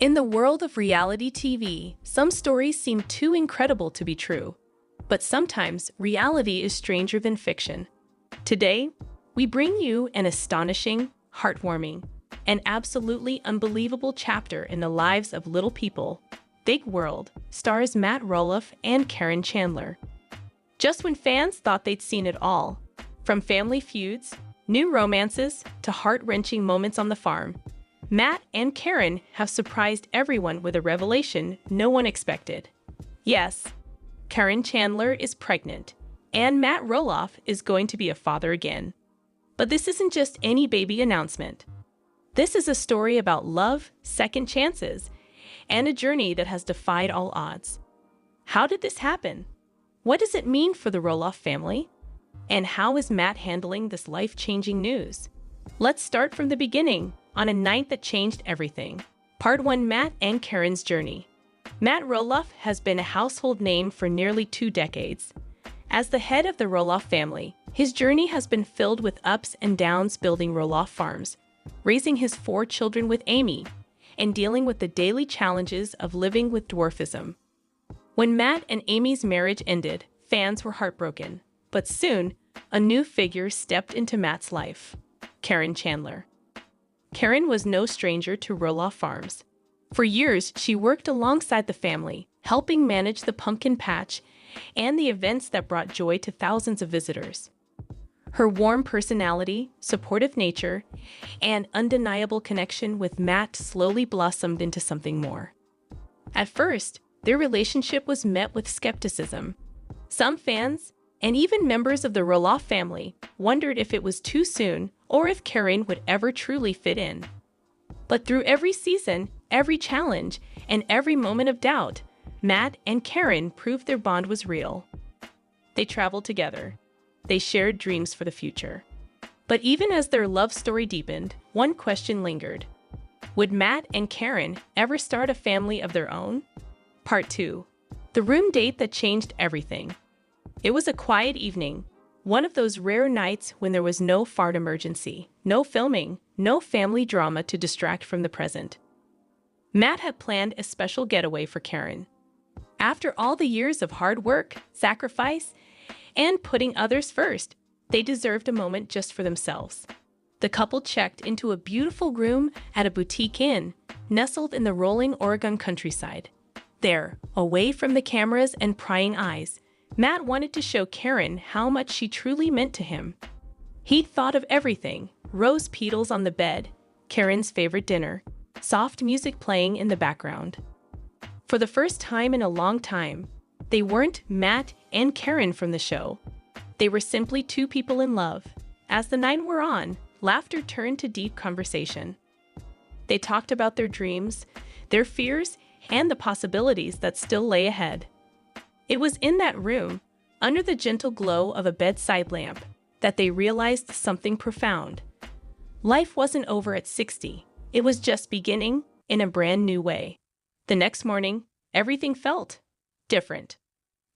In the world of reality TV, some stories seem too incredible to be true. But sometimes reality is stranger than fiction. Today, we bring you an astonishing, heartwarming, and absolutely unbelievable chapter in the lives of little people. Big World stars Matt Roloff and Caryn Chandler. Just when fans thought they'd seen it all, from family feuds, new romances, to heart-wrenching moments on the farm, Matt and Caryn have surprised everyone with a revelation no one expected. Yes, Caryn Chandler is pregnant, and Matt Roloff is going to be a father again. But this isn't just any baby announcement. This is a story about love, second chances, and a journey that has defied all odds. How did this happen? What does it mean for the Roloff family? And how is Matt handling this life-changing news? Let's start from the beginning, on a night that changed everything. Part 1: Matt and Caryn's journey. Matt Roloff has been a household name for nearly 2 decades. As the head of the Roloff family, his journey has been filled with ups and downs, building Roloff farms, raising his 4 children with Amy, and dealing with the daily challenges of living with dwarfism. When Matt and Amy's marriage ended, fans were heartbroken. But soon, a new figure stepped into Matt's life: Caryn Chandler. Caryn was no stranger to Roloff Farms. For years, she worked alongside the family, helping manage the pumpkin patch and the events that brought joy to thousands of visitors. Her warm personality, supportive nature, and undeniable connection with Matt slowly blossomed into something more. At first, their relationship was met with skepticism. Some fans, and even members of the Roloff family, wondered if it was too soon or if Caryn would ever truly fit in. But through every season, every challenge, and every moment of doubt, Matt and Caryn proved their bond was real. They traveled together. They shared dreams for the future. But even as their love story deepened, one question lingered: would Matt and Caryn ever start a family of their own? Part 2: The room date that changed everything. It was a quiet evening, one of those rare nights when there was no fart emergency, no filming, no family drama to distract from the present. Matt had planned a special getaway for Caryn. After all the years of hard work, sacrifice, and putting others first, they deserved a moment just for themselves. The couple checked into a beautiful room at a boutique inn, nestled in the rolling Oregon countryside. There, away from the cameras and prying eyes, Matt wanted to show Caryn how much she truly meant to him. He'd thought of everything: rose petals on the bed, Caryn's favorite dinner, soft music playing in the background. For the first time in a long time, they weren't Matt and Caryn from the show. They were simply 2 people in love. As the night wore on, laughter turned to deep conversation. They talked about their dreams, their fears, and the possibilities that still lay ahead. It was in that room, under the gentle glow of a bedside lamp, that they realized something profound. Life wasn't over at 60. It was just beginning in a brand new way. The next morning, everything felt different.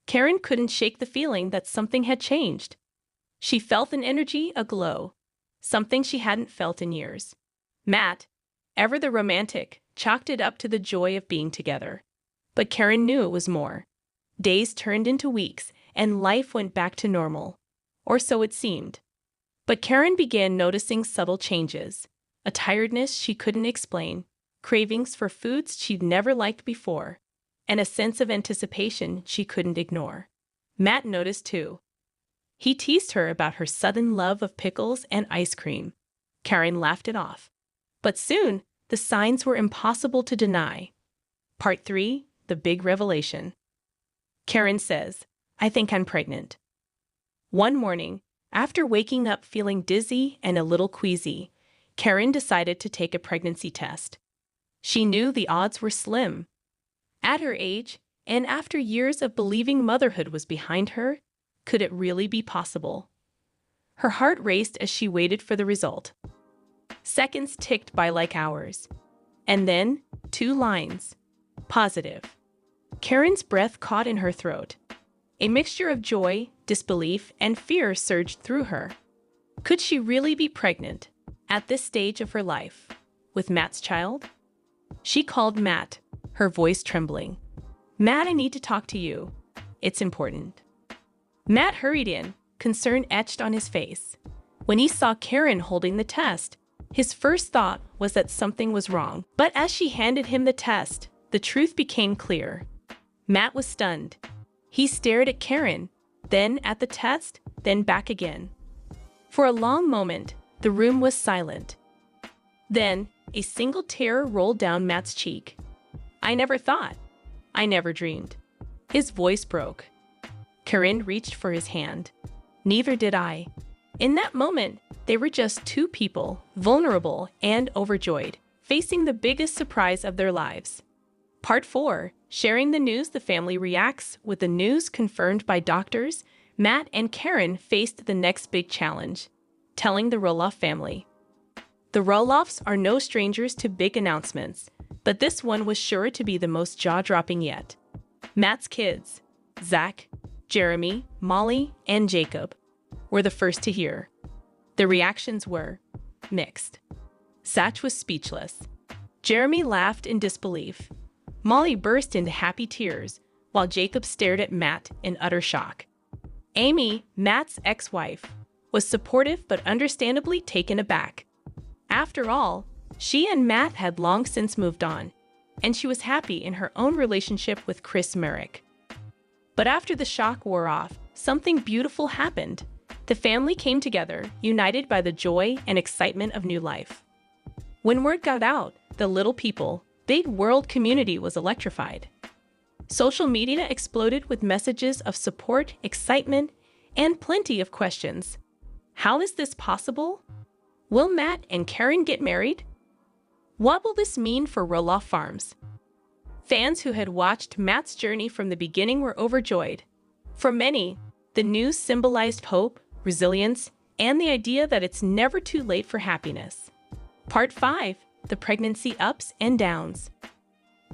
Caryn couldn't shake the feeling that something had changed. She felt an energy, a glow, something she hadn't felt in years. Matt, ever the romantic, chalked it up to the joy of being together. But Caryn knew it was more. Days turned into weeks, and life went back to normal. Or so it seemed. But Caryn began noticing subtle changes: a tiredness she couldn't explain, cravings for foods she'd never liked before, and a sense of anticipation she couldn't ignore. Matt noticed too. He teased her about her sudden love of pickles and ice cream. Caryn laughed it off. But soon, the signs were impossible to deny. Part 3: The Big Revelation. Caryn says, "I think I'm pregnant." One morning, after waking up feeling dizzy and a little queasy, Caryn decided to take a pregnancy test. She knew the odds were slim. At her age, and after years of believing motherhood was behind her, could it really be possible? Her heart raced as she waited for the result. Seconds ticked by like hours. And then, 2 lines. Positive. Caryn's breath caught in her throat. A mixture of joy, disbelief, and fear surged through her. Could she really be pregnant, at this stage of her life, with Matt's child? She called Matt, her voice trembling. "Matt, I need to talk to you. It's important." Matt hurried in, concern etched on his face. When he saw Caryn holding the test, his first thought was that something was wrong. But as she handed him the test, the truth became clear. Matt was stunned. He stared at Caryn, then at the test, then back again. For a long moment, the room was silent. Then, a single tear rolled down Matt's cheek. "I never thought. I never dreamed." His voice broke. Caryn reached for his hand. "Neither did I." In that moment, they were just two people, vulnerable and overjoyed, facing the biggest surprise of their lives. Part 4. Sharing the news. The family reacts. With the news confirmed by doctors, Matt and Caryn faced the next big challenge, telling the Roloff family. The Roloffs are no strangers to big announcements, but this one was sure to be the most jaw-dropping yet. Matt's kids, Zach, Jeremy, Molly, and Jacob, were the first to hear. The reactions were mixed. Zach was speechless. Jeremy laughed in disbelief. Molly burst into happy tears, while Jacob stared at Matt in utter shock. Amy, Matt's ex-wife, was supportive but understandably taken aback. After all, she and Matt had long since moved on, and she was happy in her own relationship with Chris Merrick. But after the shock wore off, something beautiful happened. The family came together, united by the joy and excitement of new life. When word got out, the Little People, Big World community was electrified. Social media exploded with messages of support, excitement, and plenty of questions. How is this possible? Will Matt and Caryn get married? What will this mean for Roloff Farms? Fans who had watched Matt's journey from the beginning were overjoyed. For many, the news symbolized hope, resilience, and the idea that it's never too late for happiness. Part 5. The pregnancy ups and downs.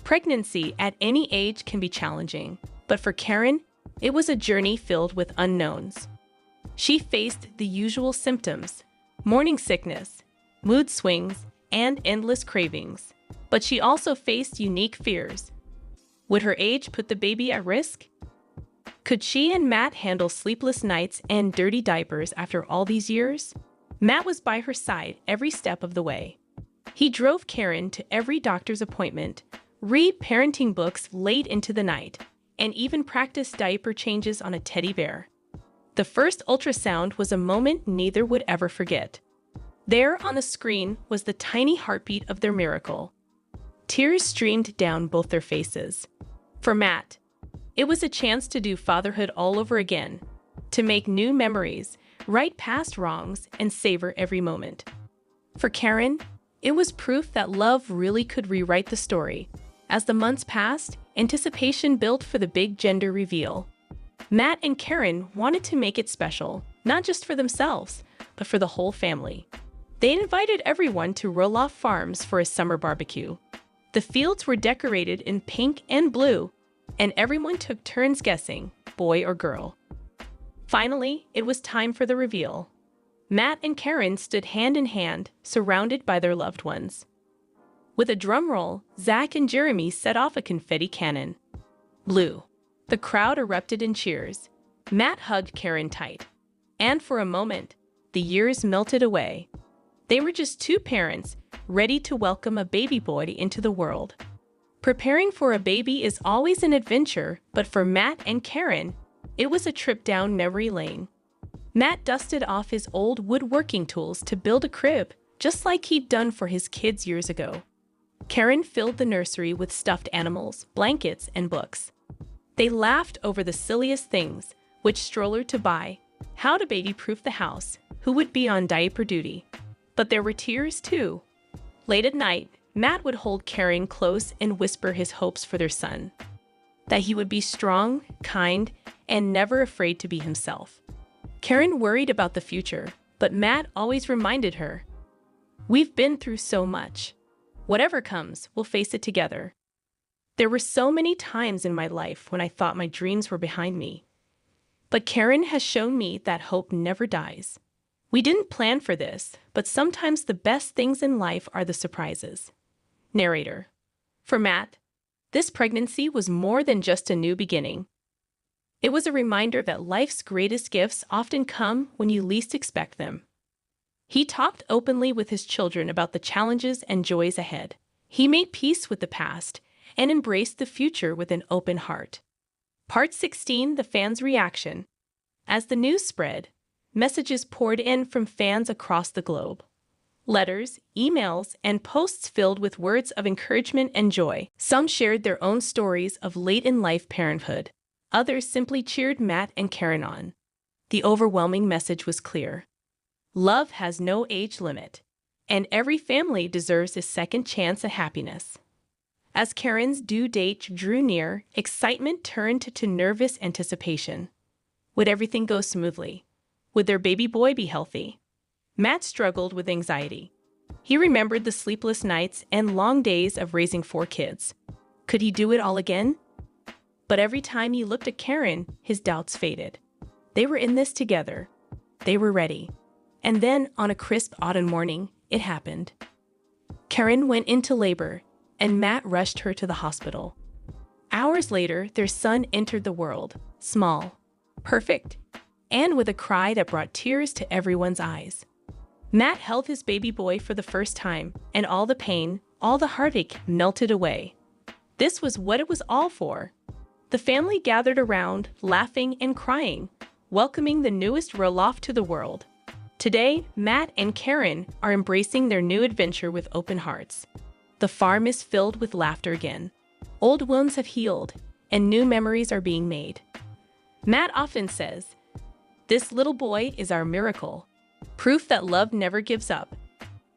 Pregnancy at any age can be challenging, but for Caryn, it was a journey filled with unknowns. She faced the usual symptoms: morning sickness, mood swings, and endless cravings. But she also faced unique fears. Would her age put the baby at risk? Could she and Matt handle sleepless nights and dirty diapers after all these years? Matt was by her side every step of the way. He drove Caryn to every doctor's appointment, read parenting books late into the night, and even practiced diaper changes on a teddy bear. The first ultrasound was a moment neither would ever forget. There on the screen was the tiny heartbeat of their miracle. Tears streamed down both their faces. For Matt, it was a chance to do fatherhood all over again, to make new memories, right past wrongs, and savor every moment. For Caryn, it was proof that love really could rewrite the story. As the months passed, anticipation built for the big gender reveal. Matt and Caryn wanted to make it special, not just for themselves, but for the whole family. They invited everyone to Roloff Farms for a summer barbecue. The fields were decorated in pink and blue, and everyone took turns guessing, boy or girl. Finally, it was time for the reveal. Matt and Caryn stood hand in hand, surrounded by their loved ones. With a drum roll, Zach and Jeremy set off a confetti cannon. Blue. The crowd erupted in cheers. Matt hugged Caryn tight. And for a moment, the years melted away. They were just two parents, ready to welcome a baby boy into the world. Preparing for a baby is always an adventure, but for Matt and Caryn, it was a trip down memory lane. Matt dusted off his old woodworking tools to build a crib, just like he'd done for his kids years ago. Caryn filled the nursery with stuffed animals, blankets, and books. They laughed over the silliest things: which stroller to buy, how to baby-proof the house, who would be on diaper duty. But there were tears, too. Late at night, Matt would hold Caryn close and whisper his hopes for their son. That he would be strong, kind, and never afraid to be himself. Caryn worried about the future, but Matt always reminded her, "We've been through so much. Whatever comes, we'll face it together." There were so many times in my life when I thought my dreams were behind me. But Caryn has shown me that hope never dies. We didn't plan for this, but sometimes the best things in life are the surprises. Narrator. For Matt, this pregnancy was more than just a new beginning. It was a reminder that life's greatest gifts often come when you least expect them. He talked openly with his children about the challenges and joys ahead. He made peace with the past and embraced the future with an open heart. Part 16: The Fans' Reaction. As the news spread, messages poured in from fans across the globe. Letters, emails, and posts filled with words of encouragement and joy. Some shared their own stories of late-in-life parenthood. Others simply cheered Matt and Caryn on. The overwhelming message was clear. Love has no age limit, and every family deserves a second chance at happiness. As Caryn's due date drew near, excitement turned to nervous anticipation. Would everything go smoothly? Would their baby boy be healthy? Matt struggled with anxiety. He remembered the sleepless nights and long days of raising 4 kids. Could he do it all again? But every time he looked at Caryn, his doubts faded. They were in this together. They were ready. And then, on a crisp autumn morning, it happened. Caryn went into labor, and Matt rushed her to the hospital. Hours later, their son entered the world, small, perfect, and with a cry that brought tears to everyone's eyes. Matt held his baby boy for the first time, and all the pain, all the heartache melted away. This was what it was all for. The family gathered around, laughing and crying, welcoming the newest Roloff to the world. Today, Matt and Caryn are embracing their new adventure with open hearts. The farm is filled with laughter again. Old wounds have healed, and new memories are being made. Matt often says, "This little boy is our miracle," proof that love never gives up.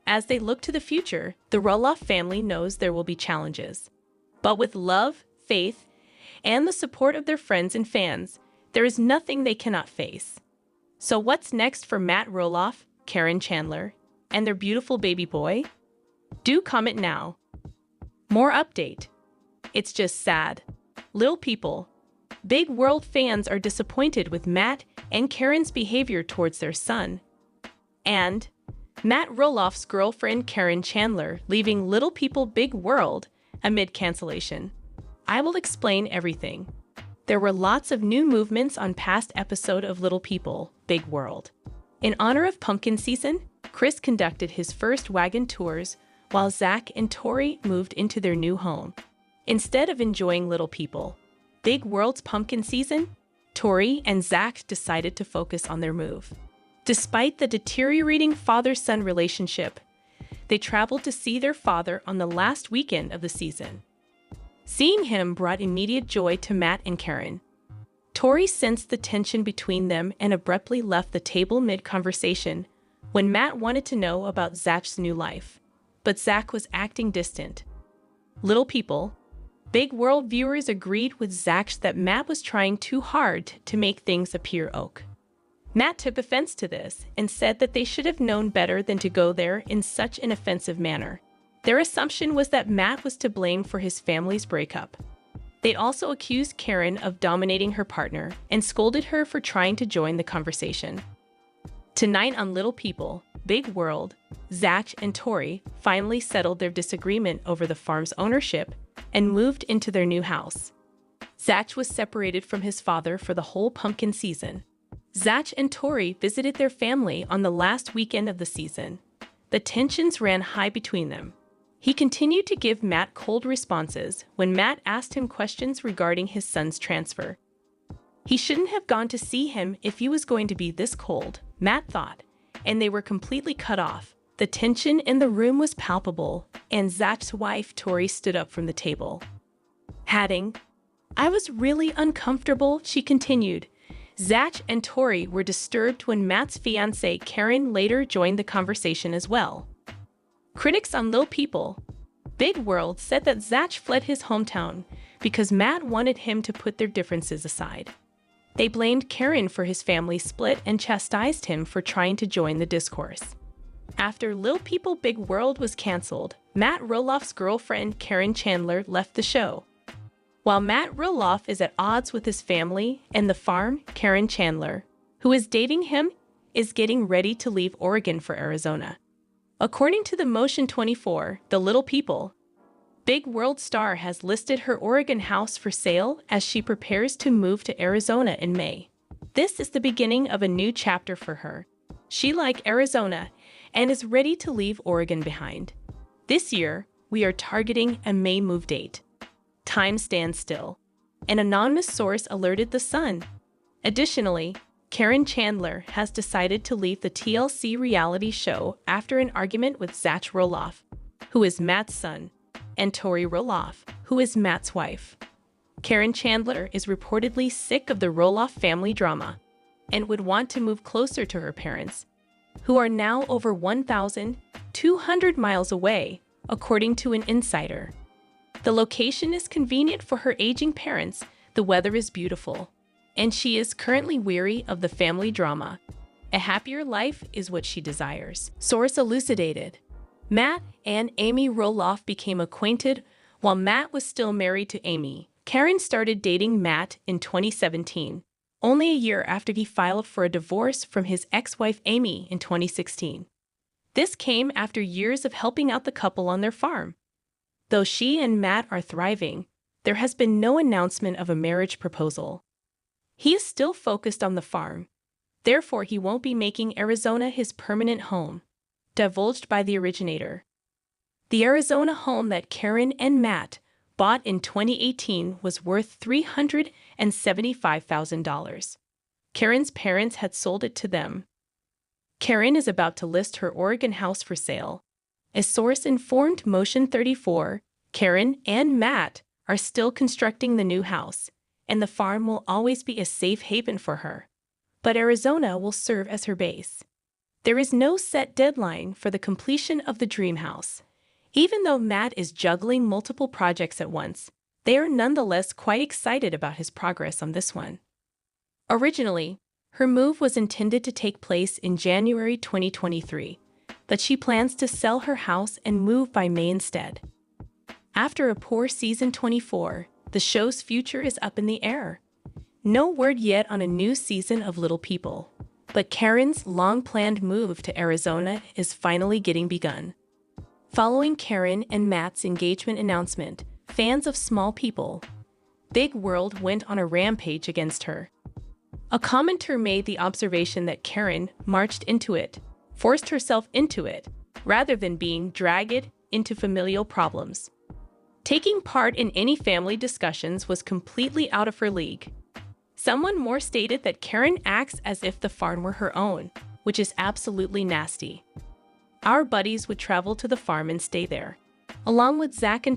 As they look to the future, the Roloff family knows there will be challenges. But with love, faith, and the support of their friends and fans, there is nothing they cannot face. So what's next for Matt Roloff, Caryn Chandler, and their beautiful baby boy? Do comment now. More update. It's just sad. Little people, big world fans are disappointed with Matt and Caryn's behavior towards their son. And Matt Roloff's girlfriend Caryn Chandler leaving Little People Big World amid cancellation. I will explain everything. There were lots of new movements on past episode of Little People Big World. In honor of pumpkin season, Chris conducted his first wagon tours while Zach and Tori moved into their new home. Instead of enjoying Little People Big World's pumpkin season, Tori and Zach decided to focus on their move. Despite the deteriorating father-son relationship, they traveled to see their father on the last weekend of the season. Seeing him brought immediate joy to Matt and Caryn. Tori sensed the tension between them and abruptly left the table mid-conversation when Matt wanted to know about Zach's new life. But Zach was acting distant. Little People Big World viewers agreed with Zach that Matt was trying too hard to make things appear ok. Matt took offense to this and said that they should have known better than to go there in such an offensive manner. Their assumption was that Matt was to blame for his family's breakup. They also accused Caryn of dominating her partner and scolded her for trying to join the conversation. Tonight on Little People Big World, Zach and Tori finally settled their disagreement over the farm's ownership and moved into their new house. Zach was separated from his father for the whole pumpkin season. Zach and Tori visited their family on the last weekend of the season. The tensions ran high between them. He continued to give Matt cold responses when Matt asked him questions regarding his son's transfer. He shouldn't have gone to see him if he was going to be this cold, Matt thought, and they were completely cut off. The tension in the room was palpable, and Zach's wife Tori stood up from the table. I was really uncomfortable, she continued. Zach and Tori were disturbed when Matt's fiancée Caryn later joined the conversation as well. Critics on Little People Big World said that Zach fled his hometown because Matt wanted him to put their differences aside. They blamed Caryn for his family split and chastised him for trying to join the discourse. After Little People Big World was canceled, Matt Roloff's girlfriend Caryn Chandler left the show. While Matt Roloff is at odds with his family and the farm, Caryn Chandler, who is dating him, is getting ready to leave Oregon for Arizona. According to the Motion 24, the Little People Big World star has listed her Oregon house for sale as she prepares to move to Arizona in May. This is the beginning of a new chapter for her. She likes Arizona and is ready to leave Oregon behind. This year, we are targeting a May move date. Time stands still. An anonymous source alerted The Sun. Additionally, Caryn Chandler has decided to leave the TLC reality show after an argument with Zach Roloff, who is Matt's son, and Tori Roloff, who is Matt's wife. Caryn Chandler is reportedly sick of the Roloff family drama and would want to move closer to her parents, who are now over 1,200 miles away, according to an insider. The location is convenient for her aging parents, the weather is beautiful, and she is currently weary of the family drama. A happier life is what she desires. Source elucidated. Matt and Amy Roloff became acquainted while Matt was still married to Amy. Caryn started dating Matt in 2017, only a year after he filed for a divorce from his ex-wife Amy in 2016. This came after years of helping out the couple on their farm. Though she and Matt are thriving, there has been no announcement of a marriage proposal. He is still focused on the farm. Therefore, he won't be making Arizona his permanent home, divulged by the originator. The Arizona home that Caryn and Matt bought in 2018 was worth $375,000. Caryn's parents had sold it to them. Caryn is about to list her Oregon house for sale. A source informed Motion 34, Caryn and Matt are still constructing the new house, and the farm will always be a safe haven for her. But Arizona will serve as her base. There is no set deadline for the completion of the dream house. Even though Matt is juggling multiple projects at once, they are nonetheless quite excited about his progress on this one. Originally, her move was intended to take place in January 2023, but she plans to sell her house and move by May instead. After a poor season 24, the show's future is up in the air. No word yet on a new season of Little People, but Caryn's long-planned move to Arizona is finally getting begun. Following Caryn and Matt's engagement announcement, fans of Small People, Big World went on a rampage against her. A commenter made the observation that Caryn marched into it, forced herself into it, rather than being dragged into familial problems. Taking part in any family discussions was completely out of her league. Someone more stated that Caryn acts as if the farm were her own, which is absolutely nasty. Our buddies would travel to the farm and stay there, along with Zach and